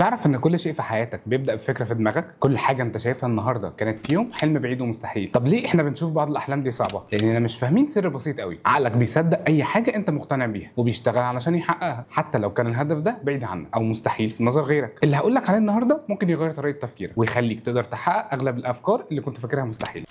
تعرف ان كل شيء في حياتك بيبدا بفكره في دماغك؟ كل حاجه انت شايفها النهارده كانت في يوم حلم بعيد ومستحيل. طب ليه احنا بنشوف بعض الاحلام دي صعبه؟ لاننا مش فاهمين سر بسيط قوي. عقلك بيصدق اي حاجه انت مقتنع بيها وبيشتغل علشان يحققها حتى لو كان الهدف ده بعيد عنك او مستحيل في نظر غيرك. اللي هقول لك عليه النهارده ممكن يغير طريقه تفكيرك ويخليك تقدر تحقق اغلب الافكار اللي كنت فاكرها مستحيل.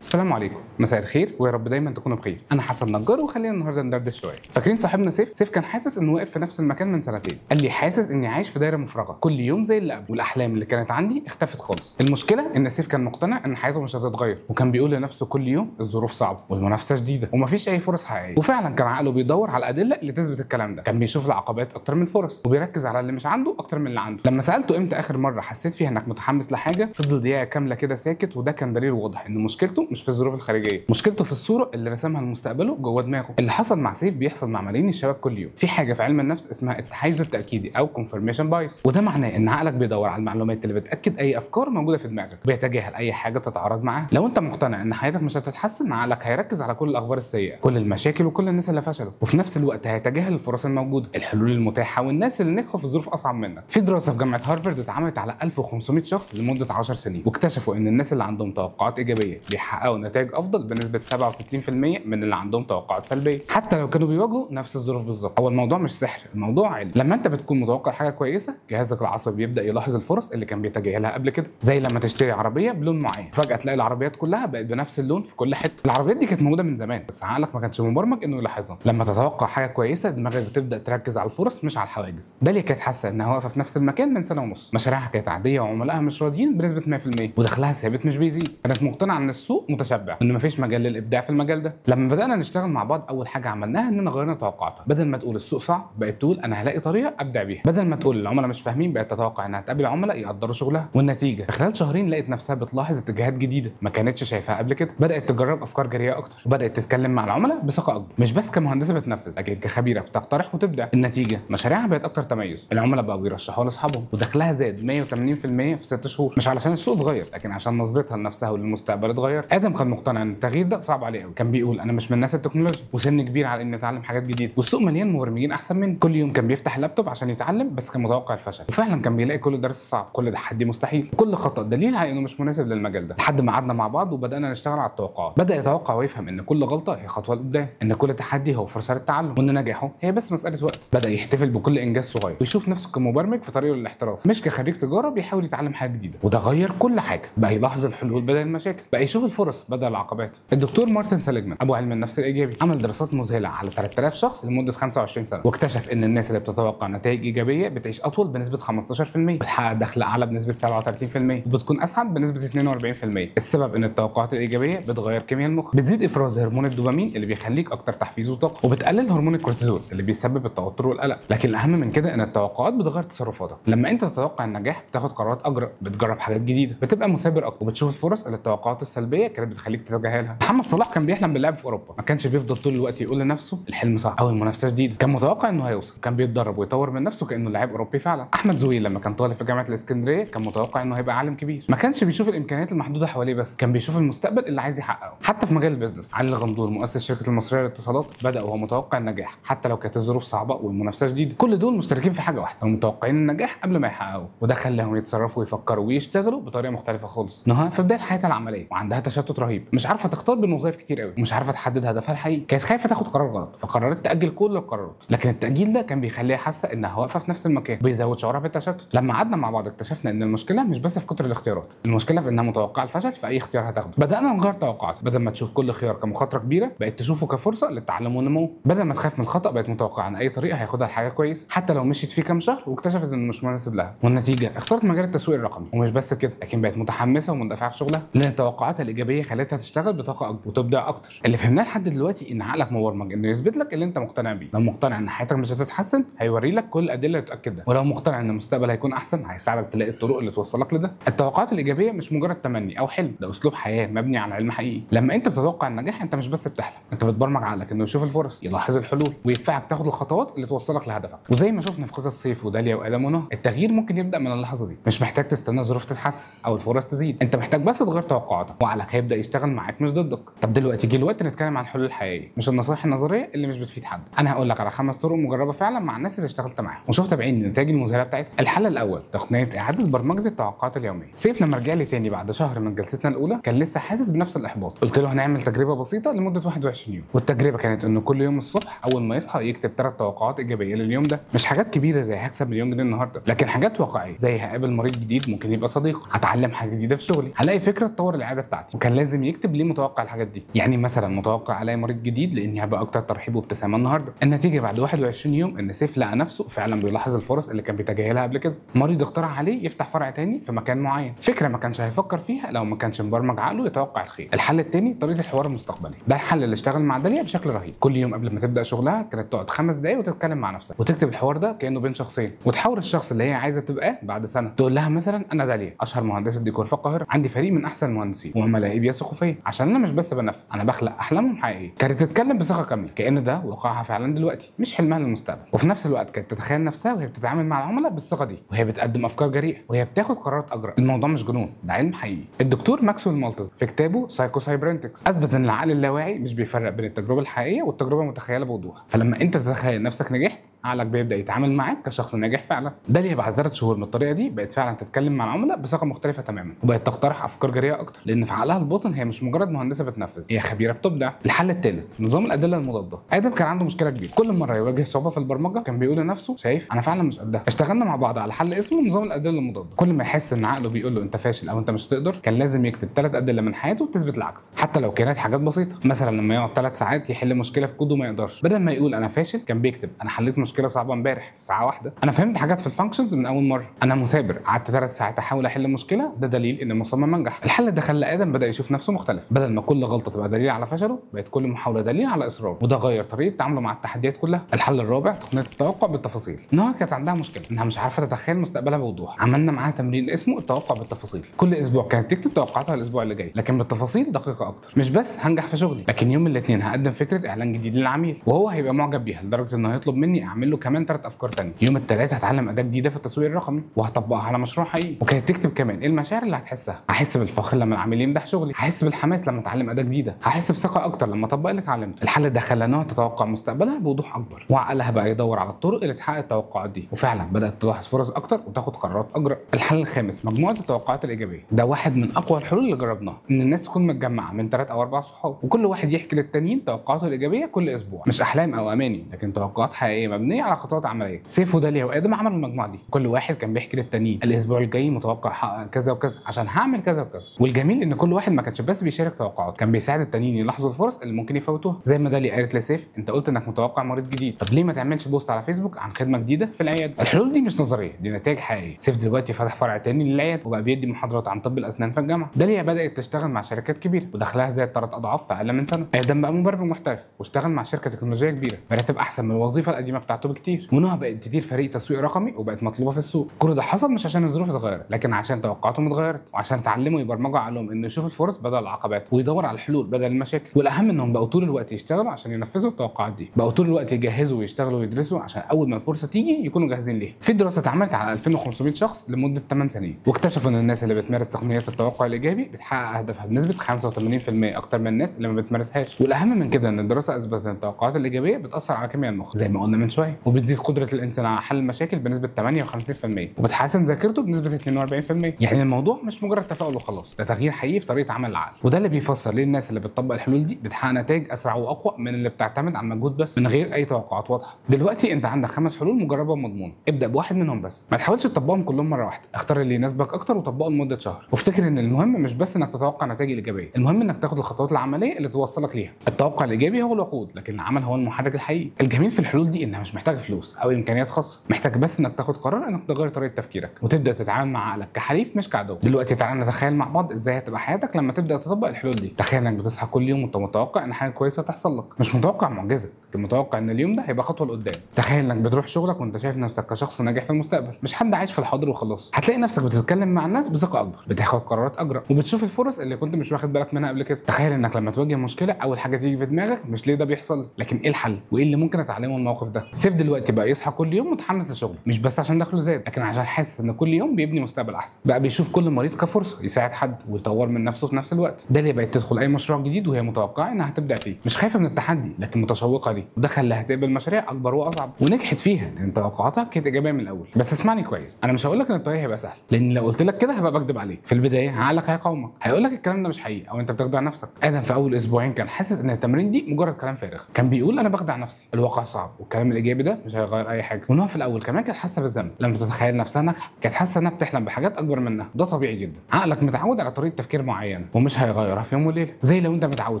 السلام عليكم، مساء الخير ويا رب دايما تكونوا بخير. انا حسن نجار وخلينا النهارده ندردش شويه. فاكرين صاحبنا سيف كان حاسس انه واقف في نفس المكان من سنتين. قال لي حاسس اني عايش في دايره مفرغه، كل يوم زي اللي قبل، والاحلام اللي كانت عندي اختفت خالص. المشكله ان سيف كان مقتنع ان حياته مش هتتغير، وكان بيقول لنفسه كل يوم الظروف صعبه والمنافسه شديده ومفيش اي فرص حقيقيه. وفعلا كان عقله بيدور على الادله اللي تثبت الكلام ده. كان بيشوف العقبات اكتر من الفرص وبيركز على اللي مش عنده اكتر من اللي عنده. لما سالته امتى اخر مره حسيت فيها انك متحمس لحاجه، فضل دقيقه كامله كده ساكت، وده كان دليل واضح ان مشكلته مش في الظروف الخارجيه، مشكلته في الصوره اللي رسمها لمستقبله جوه دماغه. اللي حصل مع سيف بيحصل مع ملايين الشباب كل يوم. في حاجه في علم النفس اسمها التحيز التاكيدي او كونفيرميشن بايس، وده معناه ان عقلك بيدور على المعلومات اللي بتاكد اي افكار موجوده في دماغك، بيتجاهل اي حاجه تتعارض معاها. لو انت مقتنع ان حياتك مش هتتحسن، عقلك هيركز على كل الاخبار السيئه، كل المشاكل وكل الناس اللي فشلوا، وفي نفس الوقت هيتجاهل الفرص الموجوده، الحلول المتاحه والناس اللي نجحوا في ظروف اصعب منك. في دراسه في جامعه هارفارد اتعملت على 1500 شخص لمده 10 سنين، واكتشفوا ان الناس اللي عندهم توقعات ايجابيه بيحققوا نتائج افضل بنسبه 67% من اللي عندهم توقعات سلبيه، حتى لو كانوا بيواجهوا نفس الظروف بالظبط. هو الموضوع مش سحر، الموضوع علم. لما انت بتكون متوقع حاجه كويسه، جهازك العصبي بيبدا يلاحظ الفرص اللي كان بيتجاهلها قبل كده. زي لما تشتري عربيه بلون معين، فجاه تلاقي العربيات كلها بقت بنفس اللون في كل حته. العربيات دي كانت موجوده من زمان بس عقلك ما كانش مبرمج انه يلاحظها. لما تتوقع حاجه كويسه، دماغك بتبدا تركز على الفرص مش على الحواجز. داليا كانت حاسه انها واقفه في نفس المكان من سنه ونص، مشاريعها كانت عاديه وعملائها مش راضيين بنسبه 100%، ودخلها ثابت مش بيزيد. كانت مقتنعه ان السوق متشبع وان مفيش مجال للابداع في المجال ده. لما بدانا نشتغل مع بعض، اول حاجه عملناها اننا غيرنا توقعاتها. بدل ما تقول السوق صعب، بقت تقول انا هلاقي طريقه ابدع بيها. بدل ما تقول العملاء مش فاهمين، بقت تتوقع انها تقابل عملاء يقدروا شغلها. والنتيجه في خلال شهرين لقيت نفسها بتلاحظ اتجاهات جديده ما كانتش شايفاها قبل كده. بدات تجرب افكار جريئه اكتر، وبدات تتكلم مع العملاء بثقه اكبر، مش بس كمهندسه بتنفذ لكن كخبيره بتقترح وتبدع. النتيجه مشاريعها بقت اكتر تميز، العملاء بقوا بيرشحوها لاصحابهم، ودخلها زاد 180% في 6 شهور. مش علشان السوق اتغير، لكن عشان نظرتها لنفسها وللمستقبل اتغير. ادم كان مقتنع ان التغيير ده صعب عليه قوي. كان بيقول انا مش من ناس التكنولوجيا وسن كبير على اني اتعلم حاجات جديده، والسوق مليان مبرمجين احسن مني. كل يوم كان بيفتح اللابتوب عشان يتعلم، بس كان متوقع الفشل، وفعلا كان بيلاقي كل درس صعب، كل تحدي مستحيل، كل خطأ دليل على انه مش مناسب للمجال ده. لحد ما قعدنا مع بعض وبدانا نشتغل على التوقعات. بدا يتوقع ويفهم ان كل غلطه هي خطوه لقدام، ان كل تحدي هو فرصه للتعلم، وان نجاحه هي بس مساله وقت. بدا يحتفل بكل انجاز صغير ويشوف نفسه كمبرمج في طريقه للاحتراف، مش كخريج تجاره بيحاول يتعلم حاجه جديده. وده غير كل حاجه. بقى يلاحظ الحلول بدل المشاكل، بقى يشوف الفرص بدل العقبات. الدكتور مارتن سيليجمان ابو علم النفس الايجابي عمل دراسات مذهله على 3000 شخص لمده 25 سنه، واكتشف ان الناس اللي بتتوقع نتائج ايجابيه بتعيش اطول بنسبه 15%، بتحقق دخل اعلى بنسبه 37%، وبتكون اسعد بنسبه 42%. السبب ان التوقعات الايجابيه بتغير كيمياء المخ، بتزيد افراز هرمون الدوبامين اللي بيخليك اكتر تحفيز وطاقه، وبتقلل هرمون الكورتيزول اللي بيسبب التوتر والقلق. لكن الاهم من كده ان التوقعات بتغير تصرفاتك. لما انت تتوقع النجاح، بتاخد قرارات اجرأ، بتجرب حاجات جديده، بتبقى مثابر اكتر، وبتشوف الفرص اللي التوقعات السلبيه كانت بتخليك تتجاهلها. محمد صلاح كان بيحلم باللعب في اوروبا، ما كانش بيفضل طول الوقت يقول لنفسه الحلم صعب او المنافسه شديده. كان متوقع انه هيوصل، كان بيتدرب ويطور من نفسه كانه لاعب اوروبي فعلا. احمد زويل لما كان طالب في جامعه الاسكندريه، كان متوقع انه هيبقى عالم كبير، ما كانش بيشوف الامكانيات المحدوده حواليه بس، كان بيشوف المستقبل اللي عايز يحققه. حتى في مجال البيزنس، علي الغندور مؤسس شركه المصريه للاتصالات بدا وهو متوقع النجاح حتى لو كانت الظروف صعبه والمنافسه شديده. كل دول مشتركين في حاجه واحده، هم متوقعين النجاح قبل ما يحققوه، وده خلاهم يتصرفوا ويفكروا ويشتغلوا بطريقه مختلفه خالص. نهى في بدايه حياتها العمليه وعندها تشتت رهيب، مش عارفه تختار بين وظائف كتير قوي، ومش عارفه تحدد هدفها الحقيقي. كانت خايفه تاخد قرار غلط، فقررت تاجل كل القرارات. لكن التاجيل ده كان بيخليها حاسه انها واقفه في نفس المكان، بيزود شعورها بالتشتت. لما قعدنا مع بعض اكتشفنا ان المشكله مش بس في كتر الاختيارات، المشكله في انها متوقعه الفشل في اي اختيار هتاخده. بدانا نغير توقعات، بدل ما تشوف كل خيار كمخاطره كبيره، بقت تشوفه كفرصه للتعلم والنمو. بدل ما تخاف من الخطا، بقت متوقعه ان اي طريقه هياخدها لحاجه كويسه حتى لو مشيت فيه كام شهر واكتشفت انه مش مناسب لها. والنتيجه اختارت مجال التسويق الرقمي. ومش بس كده، لكن بقت متحمسه ومندفعه في شغلها، لان التوقعات الايجابيه خلتها تشتغل بطاقه اكبر وتبدع اكتر. اللي فهمناه لحد دلوقتي ان عقلك مبرمج انه يثبت لك اللي انت مقتنع بيه. لو مقتنع ان حياتك مش هتتحسن، هيوري لك كل الادله اللي تاكد ده، ولو مقتنع ان المستقبل هيكون احسن، هيساعدك تلاقي الطرق اللي توصلك لده. التوقعات الايجابيه مش مجرد تمني او حلم، ده اسلوب حياه مبني على علم حقيقي. لما انت بتتوقع النجاح، انت مش بس بتحلم، انت بتبرمج عقلك انه يشوف الفرص، يلاحظ الحلول، ويدفعك تاخد الخطوات اللي توصلك لهدفك. وزي ما شفنا في قصص سيف وداليا وادم ونهى، التغيير ممكن يبدا من اللحظه دي. مش محتاج تستنى الظروف تتحسن او الفرص تزيد، انت محتاج بس تغير توقعاتك، وعقلك هيبدا وهيبدا يشتغل معاك مش ضدك. طب دلوقتي جه الوقت نتكلم عن الحلول الحقيقيه مش النصائح النظريه اللي مش بتفيد حد. انا هقول لك على 5 طرق مجربه فعلا مع الناس اللي اشتغلت معاهم وشفت بعيني النتائج المذهله بتاعتها. الحل الاول تقنيه اعاده برمجه التوقعات اليوميه. سيف لما رجع لي تاني بعد شهر من جلستنا الاولى كان لسه حاسس بنفس الاحباط. قلت له هنعمل تجربه بسيطه لمده 21 يوم، والتجربه كانت انه كل يوم الصبح اول ما يصحى يكتب 3 توقعات ايجابيه لليوم ده. مش حاجات كبيره زي هكسب مليون جنيه النهارده، لكن حاجات واقعيه زي هقابل مريض جديد ممكن يبقى صديق، هتعلم حاجه جديده في شغلي، هلاقي فكره تطور العاده بتاعتي. وكان لازم يكتب ليه متوقع الحاجات دي. يعني مثلا متوقع الاقي مريض جديد لاني هبقى اكتر ترحيب وابتسامه النهارده. النتيجه بعد 21 يوم ان سيف لقى نفسه فعلا بيلاحظ الفرص اللي كان بيتجاهلها قبل كده. مريض اقترح عليه يفتح فرع تاني في مكان معين، فكره ما كانش هيفكر فيها لو ما كانش مبرمج عقله يتوقع الخير. الحل الثاني طريقه الحوار المستقبلي. ده الحل اللي اشتغل مع داليا بشكل رهيب. كل يوم قبل ما تبدا شغلها كانت تقعد 5 دقايق وتتكلم مع نفسها وتكتب الحوار ده كانه بين شخصين، وتحاور الشخص اللي هي عايزه تبقاه بعد سنه. تقول لها مثلا انا داليا اشهر مهندسه ديكور في القاهره، عندي فريق من احسن المهندسين وعملائي بيثقوا فيا عشان انا مش بس بنفذ، انا بخلق احلامهم حقيقيه. كانت تتكلم بثقه كامله كأن ده واقعها فعلا دلوقتي مش حلمها للمستقبل. وفي نفس الوقت كانت تتخيل نفسها وهي بتتعامل مع العملاء بالثقه دي، وهي بتقدم افكار جريئه، وهي بتاخد قرارات اجرأ. الموضوع مش جنون، ده علم حقيقي. الدكتور ماكسويل مالتز في كتابه سايكو سايبرنتكس اثبت ان العقل اللاواعي مش بيفرق بين التجربه الحقيقيه والتجربه المتخيله بوضوح. فلما انت تتخيل نفسك نجحت عقلك بيبدا يتعامل معاك كشخص ناجح فعلا. داليا بعد 3 شهور من الطريقه دي بقت فعلا تتكلم مع العملاء بثقه مختلفه تماما، وبقت تقترح افكار جريئه اكتر، لان في عقلها الباطن هي مش مجرد مهندسه بتنفذ، هي خبيره بتبدع. الحل الثالث نظام الادله المضاده. ادم كان عنده مشكله كبيره، كل مره يواجه صعوبه في البرمجه كان بيقول لنفسه شايف انا فعلا مش قدها. اشتغلنا مع بعض على حل اسمه نظام الادله المضاده. كل ما يحس ان عقله بيقول له انت فاشل او انت مش هتقدر كان لازم يكتب 3 ادله من حياته تثبت العكس، حتى لو كانت حاجات بسيطه. مثلا لما يقعد 3 ساعات يحل مشكله في كود وما يقدرش، بدل ما يقول انا فاشل كان بيكتب انا حليت مشكله صعبه امبارح في ساعه واحده، انا فهمت حاجات في الفانكشنز من اول مره، انا مثابر قعدت 3 ساعات احاول احل مشكله، ده دليل ان المصمم انجح. الحل ده خلى ادم بدا يشوف نفسه مختلف، بدل ما كل غلطه تبقى دليل على فشله بقت كل محاوله دليل على اصراره، وده غير طريقه تعامله مع التحديات كلها. الحل الرابع تقنيه التوقع بالتفاصيل. نهى كانت عندها مشكله انها مش عارفه تتخيل مستقبلها بوضوح. عملنا معاها تمرين اسمه التوقع بالتفاصيل. كل اسبوع كانت تكتب توقعاتها الاسبوع اللي جاي لكن بالتفاصيل دقيقه اكتر. مش بس هنجح في شغلي، لكن يوم الاثنين هقدم فكره اعلان جديد للعميل وهو هيبقى معجب بيها لدرجه انه هيطلب مني اعمل له كمان 3 افكار ثانيه. يوم الثلاث هتعلم اداه جديده في التسويق الرقمي وهطبقها على مشروع حقيقي. وكانت تكتب كمان ايه المشاعر اللي هتحسها. هحس بالفخر لما العميل يمدح شغلي، هحس بالحماس لما اتعلم اداه جديده، هحس بثقه اكتر لما اطبق اللي اتعلمته. الحل ده خلى نهى تتوقع مستقبلها بوضوح اكبر، وعقلها بقى يدور على الطرق اللي تحقق التوقعات دي، وفعلا بدات تلاحظ فرص اكتر وتاخد قرارات اجرأ. الحل الخامس مجموعه التوقعات الايجابيه. ده واحد من اقوى الحلول اللي جربناها، ان الناس تكون متجمعه من 3 أو 4 صحاب وكل واحد يحكي للتانيين توقعاته الايجابيه كل اسبوع. مش احلام او اماني، لكن توقعات حقيقيه مبنيه على خطوات عمليه. سيف وداليا وادم عملوا المجموعه دي، كل واحد كان بيحكي للتانيين الاسبوع الجاي متوقع احقق كذا وكذا عشان هعمل كذا وكذا. والجميل ان كل واحد ما كانش بس بيشارك توقعات، كان بيساعد التانيين يلاحظوا الفرص اللي ممكن يفوتوها. زي ما داليا قالت لسيف انت قلت انك متوقع مريض جديد، طب ليه ما تعملش بوست على فيسبوك عن خدمه جديده في العياده؟ الحلول دي مش نظريه، دي نتائج حقيقيه. سيف دلوقتي فتح فرع تاني للعياده وبقى بيدي محاضرات عن طب الاسنان في الجامعه. داليا بدات تشتغل مع شركات كبيره ودخلها زاد 3 اضعاف في اقل من سنه. ادم بقى مبرمج محترف واشتغل مع شركه تكنولوجيه كبيره براتب احسن من الوظيفه القديمه بتاعته بكتير. ونهى بقت تدير فريق تسويق رقمي وبقت مطلوبه في السوق. كل ده حصل مش عشان الظروف اتغيرت، لكن عشان توقعاتهم اتغيرت، وعشان اتعلموا يبرمجوا عقلهم انه يشوف الفرص بدل العقبات ويدور على الحلول بدل المشاكل. والاهم انهم بقوا طول الوقت يشتغلوا عشان ينفذوا التوقعات دي، بقوا طول الوقت يجهزوا ويشتغلوا ويدرسوا عشان اول ما الفرصه تيجي يكونوا جاهزين ليها. في دراسه اتعملت على 2500 شخص لمده 8 سنين، واكتشفوا ان الناس اللي بتمارس تقنيات التوقع الايجابي بتحقق اهدافها بنسبه 85% اكتر من الناس اللي ما بتمارسهاش. والاهم من كده ان الدراسه اثبتت ان التوقعات الايجابيه بتاثر على كيمياء المخ زي ما قلنا من شويه، وبتزيد قدره الانسان على حل المشاكل بنسبه 58%، وبتحسن ذاكرته بنسبه 42%. يعني الموضوع مش مجرد تفاؤل وخلاص، ده تغيير حقيقي في طريقه عمل العقل. وده اللي بيفسر ليه الناس اللي بتطبق الحلول دي بتحقق نتائج اسرع واقوى من اللي بتعتمد على المجهود بس من غير اي توقعات واضحه. دلوقتي انت عندك 5 حلول مجربه ومضمونه، ابدا بواحد منهم بس، ما تحاولش تطبقهم كلهم مره واحده، اختار اللي يناسبك اكتر وطبقه لمده شهر. وافتكر ان المهم مش بس انك تتوقع نتائج ايجابيه، المهم انك تاخد الخطوات العمليه اللي توصلك ليها. التوقع الايجابي هو الوقود، لكن العمل هو المحرك الحقيقي. الجميل في الحلول دي انها مش محتاجه فلوس او امكانيات خاصه، محتاج بس انك تاخد قرار انك تغير طريقه تفكيرك وتبدا تتعامل مع عقلك كحليف مش كعدو. دلوقتي تعالى نتخيل مع بعض ازاي هتبقى حياتك لما تبدا تطبق الحلول دي. تخيل انك بتصحى كل يوم وانت متوقع ان حاجه كويسه تحصل لك، مش متوقع معجزه، لكن متوقع ان اليوم ده هيبقى خطوه لقدام. تخيل انك بتروح شغلك وانت شايف نفسك كشخص ناجح في المستقبل، مش حد عايش في الحاضر وخلاص. هتلاقي نفسك بتتكلم مع الناس بثقه اكبر، بتاخد قرارات اجرأ، وبتشوف الفرص اللي كنت مش واخد بالك منها قبل كده. تخيل انك لما تواجه مشكله اول حاجه تيجي في دماغك مش ليه ده بيحصل، لكن ايه الحل وايه اللي ممكن اتعلمه من الموقف ده. سيف دلوقتي بقى يصحى كل يوم متحمس لشغله، مش بس عشان دخله زاد، لكن عشان حاسس ان كل يوم بيبني مستقبل احسن. بقى بيشوف كل مريض كفرصه يساعد حد ويطور من نفسه في نفس الوقت. داليا بقت تدخل اي مشروع جديد وهي متوقعه انها هتبدا فيه، مش خايفه من التحدي لكن متشوقه ليه، وده خلاها تقبل مشاريع اكبر واصعب ونجحت فيها لان توقعاتها كانت ايجابيه من الاول. بس اسمعني كويس، انا مش هقول لك ان الطريق هيبقى سهل، لان لو قلت لك كده هبقى بكدب عليك. في البدايه عقلك هيقاومك، هيقول لك الكلام ده مش حقيقي او انت بتخدع نفسك. ادم في اول اسبوعين كان حاسس ان التمرين دي مجرد كلام فارغ، كان بيقول انا بخدع نفسي، الواقع صعب والكلام الايجابي ده مش هيغير اي حاجه. وان هو في الاول كمان كانت حاسه بالذنب لما تتخيل نفسها ناجحه، كانت حاسه انها بتحلم بحاجات اكبر منها، ده طبيعي جدا. عقلك متعود على طريقه تفكير معينه ومش هيغيرها في يوم وليله. زي لو انت متعود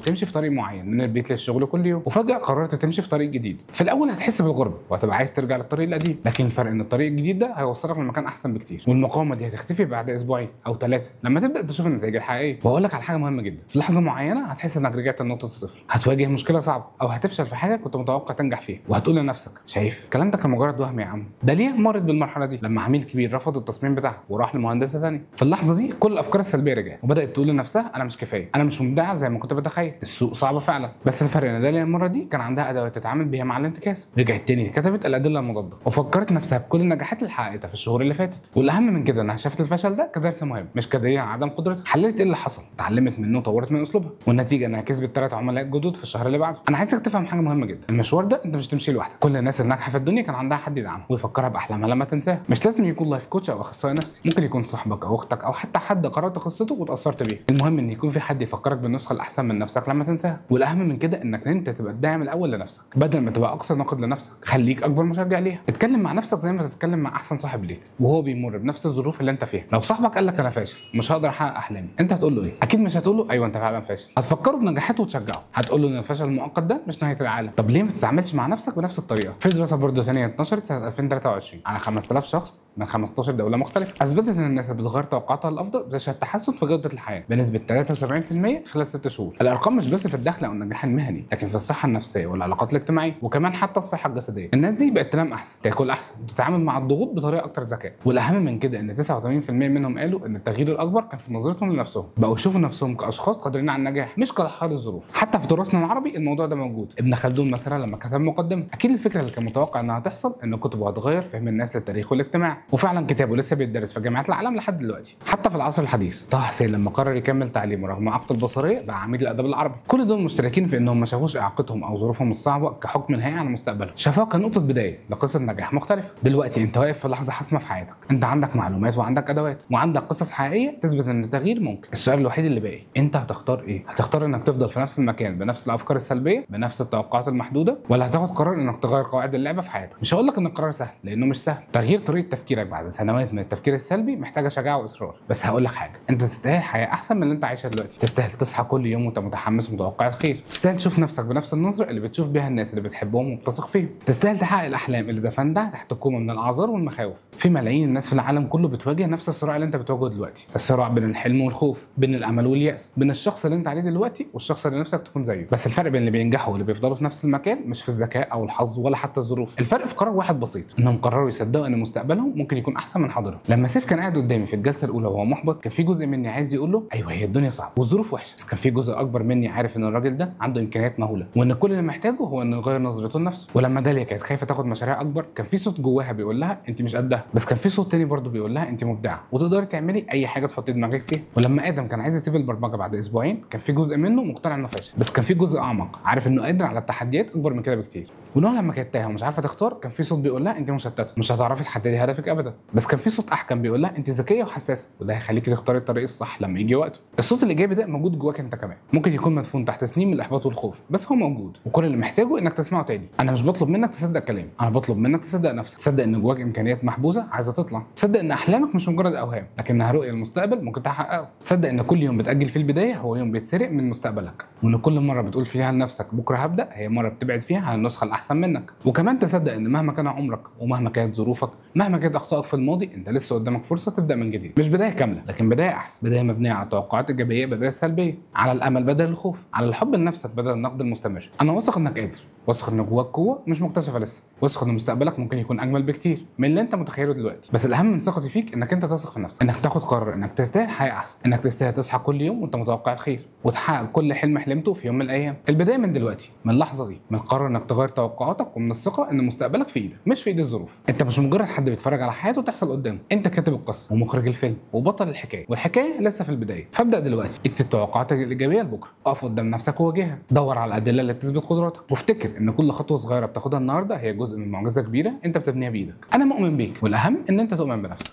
تمشي في طريق معين من البيت للشغل كل يوم وفجاه قررت تمشي في طريق جديد، في الاول هتحس بالغربه وهتبقى عايز ترجع للطريق القديم، لكن الفرق ان الطريق الجديد ده هيوصلك لمكان احسن بكتير، والمقاومه دي هتختفي بعد اسبوعين او 3 لما تبدا تشوف النتائج الحقيقيه. واقول لك على حاجه مهمه جدا، في لحظه معينه هتحس انك رجعت لنقطه الصفر، هتواجه مشكله صعبه او هتفشل في حاجه كنت متوقع تنجح فيها، وهتقول لنفسك شايف الكلام ده كان مجرد وهم يا عم. داليا مرت بالمرحله دي لما عميل كبير رفض التصميم بتاعها وراح لمهندسه ثانيه. في اللحظه دي كل الافكار السلبيه رجعت وبدات تقول لنفسها انا مش كفايه، انا مش مبدعه زي ما كنت بتخيل، السوق صعب فعلا. بس الفرق ان داليا المره دي كان عندها ادوات تتعامل بيها مع الانتكاس، رجعت تاني كتبت الادله المضاده وفكرت نفسها بكل النجاحات اللي حققتها في الشهور اللي فاتت، والاهم من كده انها شافت الفشل ده كدرس مهم مش كدليل على عدم قدرتها. حللت ايه اللي حصل، اتعلمت منه وطورت من اسلوبها، والنتيجه انها كسبت 3 عملاء جدد في الشهر اللي بعده. انا عايزك تفهم حاجه مهمه جدا، المشوار ده انت مش تمشي لوحدك، كل الناس الناجحه في الدنيا كان عندها حد يدعمها ويفكرها باحلامها لما تنساها. مش لازم يكون لايف كوتش او اخصائي نفسي، ممكن يكون صاحبك او اختك او حتى حد قرات قصته وتاثرت بيه. المهم ان يكون في حد يفكرك بالنسخه الاحسن من نفسك لما تنساها، والاهم من كده انك انت تبقى الداعم الاول لنفسك بدل ما تبقى اقصى ناقد لنفسك. خليك اكبر مشجع ليها، اتكلم مع نفسك زي ما تتكلم مع احسن صاحب ليك وهو بيمر بنفس الظروف اللي انت فيها. لو صاحبك قال لك انا فاشل مش هقدر احقق احلامي، انت هتقول له ايه؟ اكيد مش هتقول له ايوه انت فعلا فاشل، هتفكره بنجاحاته وتشجعه، هتقول له ان الفشل المؤقت ده مش نهايه العالم. طب ليه ما تتعاملش مع نفسك بنفس الطريقه؟ في دراسه برضه ثانيه اتنشرت سنه 2023 على 5000 شخص من 15 دوله مختلفه، اثبتت ان الناس اللي بتغير توقعاتها للافضل بتشهد تحسن في جوده الحياه بنسبه 73% خلال 6 شهور. الارقام مش بس في الدخل او النجاح المهني لكن في الصحه النفسيه والعلاقات الاجتماعيه وكمان حتى الصحه الجسديه. الناس دي بقت تنام احسن، تاكل احسن، وتتعامل مع الضغوط بطريقه اكتر ذكاء. والاهم من كده ان 89% منهم قالوا ان التغيير الاكبر كان في نظرتهم لنفسهم، بقوا يشوفوا نفسهم كاشخاص قادرين على النجاح مش كضحايا الظروف. حتى في تراثنا العربي الموضوع ده موجود. ابن خلدون مثلا لما كتب مقدمه اكيد الفكره اللي كان متوقع انها تحصل ان كتبه هتغير فهم الناس للتاريخ والاجتماع، وفعلا كتابه لسه بيتدرس في جامعات العالم لحد دلوقتي. حتى في العصر الحديث طه حسين لما قرر يكمل تعليمه رغم عقده البصريه بقى عميد الادب العربي. كل دول مشتركين في انهم ما شافوش اعاقتهم او ظروفهم الصعبه كحكم نهائي على مستقبلهم، شافوها كنقطه بدايه لقصه نجاح مختلفه. دلوقتي انت واقف في لحظه حاسمه في حياتك، انت عندك معلومات وعندك ادوات وعندك قصص حقيقيه تثبت ان التغيير ممكن. السؤال الوحيد اللي باقي انت هتختار ايه؟ هتختار انك تفضل في نفس المكان بنفس الافكار السلبيه بنفس التوقعات المحدوده، ولا هتاخد قرار انك تغير قواعد اللعبه في حياتك؟ مش هقول لك ان القرار سهل لانه مش سهل، تغيير طريقه تفكيرك بعد سنوات من التفكير السلبي محتاجه شجاعه واصرار، بس هقول لك حاجه، انت تستاهل حياه احسن من اللي انت عايشها دلوقتي، تستاهل تصحى كل يوم وانت متحمس ومتوقع الخير، تستاهل تشوف نفسك بنفس النظره اللي بتشوف بيها الناس اللي بتحبهم وبتثق فيهم، تستاهل تحقق الاحلام اللي دفنتها تحت كومه من الاعذار والمخاوف. في ملايين الناس في العالم كله بتواجه نفس الصراع اللي انت بتواجهه دلوقتي، الصراع بين الحلم والخوف، بين الامل والياس، بين الشخص اللي انت عليه دلوقتي والشخص اللي نفسك تكون زيه. بس الفرق بين اللي بينجحوا واللي بيفضلوا في نفس المكان مش في الذكاء او الحظ ولا حتى الظروف، الفرق في قرار واحد بسيط، انهم قرروا يصدقوا ان مستقبلهم ممكن يكون احسن من حاضرهم. لما سيف كان قاعد قدامي في الجلسه الاولى وهو محبط كان في جزء مني عايز يقول له ايوه هي الدنيا صعبه والظروف وحشه، بس كان في جزء اكبر مني عارف ان الراجل ده عنده امكانيات مهوله وان كل اللي محتاجه هو انه يغير نظرته لنفسه. ولما داليا كانت خايفه تاخد مشاريع اكبر كان في صوت جواها بيقول لها انت مش قدها، بس كان في صوت تاني برضه بيقول لها انت مبدعه وتقدري تعملي اي حاجه تحطي دماغك فيها. ولما ادم كان عايز يسيب البرمجه بعد اسبوعين كان في جزء منه مقتنع انه فاشل، بس كان في جزء اعمق عارف انه قادر على التحديات اكبر من كده بكتير. ونوع لما كانت تايهه ومش عارفه تختار كان في صوت بيقول لها انت مشتته مش هتعرفي تحددي هدفك ابدا، بس كان في صوت احكم بيقول لها انت ذكيه وحساسه وده هيخليكي تختاري الطريق الصح لما يجي وقته. الصوت الايجابي ده موجود جواك انت كمان، ممكن يكون مدفون تحت سنين من الاحباط والخوف بس هو موجود، وكل اللي محتاجه انك تسمعه تاني. انا مش بطلب منك تصدق كلامي، انا بطلب منك تصدق نفسك، تصدق ان جواك امكانيات محبوسه عايزه تطلع، تصدق ان احلامك مش مجرد اوهام لكنها رؤيه للمستقبل ممكن تحققه، تصدق ان كل يوم بتاجل في البدايه هو يوم بيتسرق من مستقبلك، وان كل مره بتقول فيها لنفسك بكره هبدا هي مره بتبعد فيها عن النسخه الاحسن منك. وكمان تصدق ان مهما كان عمرك ومهما كانت ظروفك مهما كانت اخطائك في الماضي انت لسه قدامك فرصه تبدا من جديد، مش بدايه كامله لكن بدايه احسن، بدايه مبنيه على توقعات ايجابيه بدل السلبيه، على الامل بدل الخوف، على الحب لنفسك بدل النقد المستمر. انا واثق انك قادر، واثق ان جواك قوه مش مكتشفه لسه، واثق ان مستقبلك ممكن يكون اجمل بكتير من اللي انت متخيله دلوقتي. بس الاهم من ثقتي فيك انك انت تثق في نفسك، انك تاخد قرار انك تستاهل حياه احسن، انك تستاهل تصحى كل يوم وانت متوقع الخير وتحقق كل حلم حلمته في يوم من الايام. البدايه من دلوقتي، من اللحظه دي، من قرار انك تغير توقعاتك، ومن الثقه ان مستقبلك في ايدك مش في ايد الظروف. انت مش مجرد حد بيتفرج على حياته تحصل قدامه، انت كاتب القصه ومخرج الفيلم وبطل الحكايه، والحكايه لسه في البدايه. فابدا دلوقتي، اكتب توقعاتك الايجابيه لبكره، اقف قدام نفسك وواجهها، دور على الادله اللي بتثبت قدراتك، وافتكر ان كل خطوه صغيره بتاخدها النهارده هي جزء من معجزه كبيره انت بتبنيها بايدك. انا مؤمن بيك، والاهم ان انت تؤمن بنفسك.